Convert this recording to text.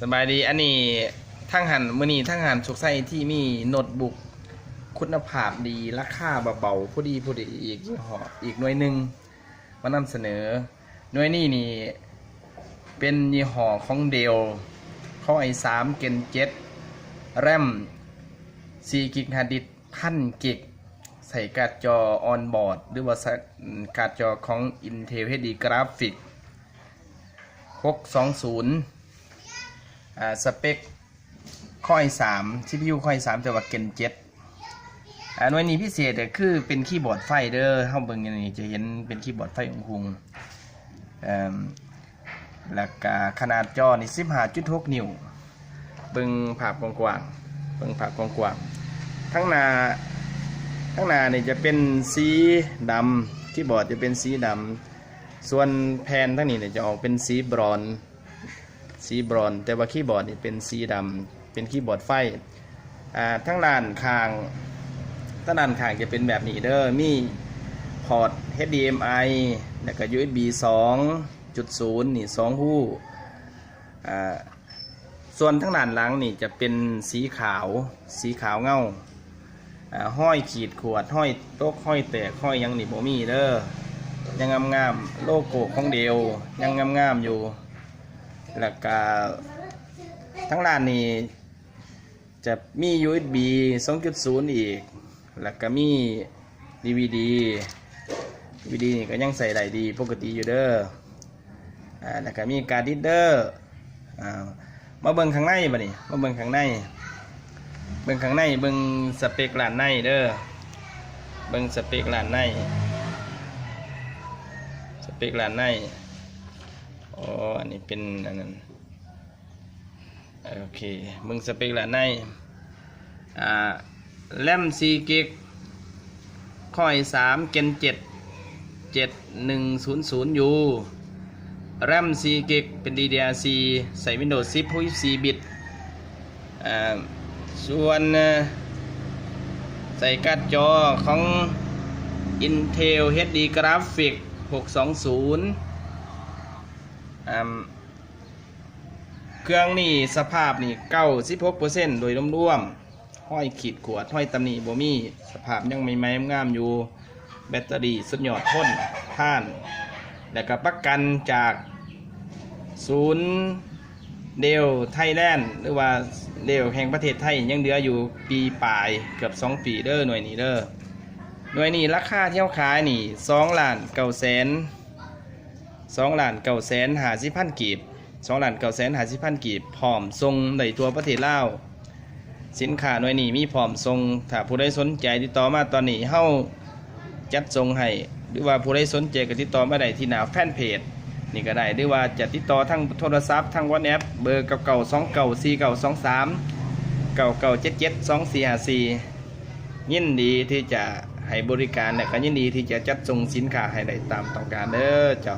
สบายดีอันนี้ทั้งหันมื้อนี้ทั้งหันสุกไส้ที่มีโน้ตบุ๊กคุณภาพดีราคาเบาๆพอดีอีกยี่ห้ออีกหน่วยหนึ่งมานำเสนอหน่วยนี้นี่เป็นยี่ห้อของเดลข้อi3 Gen 7 แรม4 กิกฮาร์ดดิสก์1,000 กิกใส่การ์ดจอออนบอร์ดหรือว่าการ์ดจอของ Intel HD Graphics 620สเปคข้อi3 CPU ข้อi3 แต่ว่า Gen 7หน่วยนี้พิเศษคือเป็นคีย์บอร์ดไฟเด้อเฮาเบิ่งอย่างนี้จะเห็นเป็นคีย์บอร์ดไฟองค์แล้วก็ขนาดจอนี่ 15.6 นิ้วเบิ่งภาพกว้างๆเบิ่งภาพกว้างๆทั้งหน้านี่จะเป็นสีดำคีย์บอร์ดจะเป็นสีดำส่วนแผ่นทั้งนี้จะออกเป็นสีบรอนซ์แต่ว่าคีย์บอร์ดนี่เป็นสีดำเป็นคีย์บอร์ดไฟทั้งด้านข้างจะเป็นแบบนี้เด้อมีพอร์ต HDMI แล้วก็ USB 2.0 นี่2หู้ส่วนทั้งด้านหลังนี่จะเป็นสีขาวเงาห้อยขีดขวดห้อยโต๊ะห้อยแตกห้อยยังนี่บ่มีเด้อยังงามโลโก้ของเดลยังงามอยู่แล้วก็ทั้งด้านนี้จะมี USB 2.0 อีกแล้วก็มี DVD นี่ก็ยังใส่ได้ดีปกติอยู่เด้อแล้วก็มีการ์ดรีดเดอร์มาเบิ่งข้างในบัดนี้มาเบิ่งข้างในเบิ่งสเปคร้านในเด้อเบิ่งสเปคร้านในอ๋ออันนี้เป็นอันนั้นโอเคเบิ่งสเปคร้านในแรม4 กิกข้อi3 Gen 7 7100U แรม4 กิกเป็น DDR4 ใส่ Windows 10 64 บิตส่วนใส่การ์ดจอของ Intel HD Graphics 620เครื่องนี่สภาพนี่ 96% โดยรวมห้อยขีดขวดห้อยตำหนิบ่มีสภาพยังใหม่ๆงามอยู่แบตเตอรี่สุดยอดทนท่านแล้วก็ประกันจากศูนย์เดลไทยแลนด์หรือว่าเดลแห่งประเทศไทยยังเหลืออยู่ปีปลายเกือบ2 ปีเด้อหน่วยนี้เด้อหน่วยนี้ราคาเที่ยวขายนี่2,950,000 กีบ2,950,000 กีบพร้อมส่งในตัวประเทศลาวสินค้าหน่วยนี้มีพร้อมส่งถ้าผู้ใดสนใจติดต่อมาตอนนี้เฮาจัดส่งให้หรือว่าผู้ใดสนใจก็ติดต่อมาได้ที่หน้าแฟนเพจนี่ก็ได้หรือว่าจะติดต่อทางโทรศัพท์ทาง WhatsApp เบอร์99294399772454ยินดีที่จะให้บริการและก็ยินดีที่จะจัดส่งสินค้าให้ได้ตามต้องการเด้อเจ้า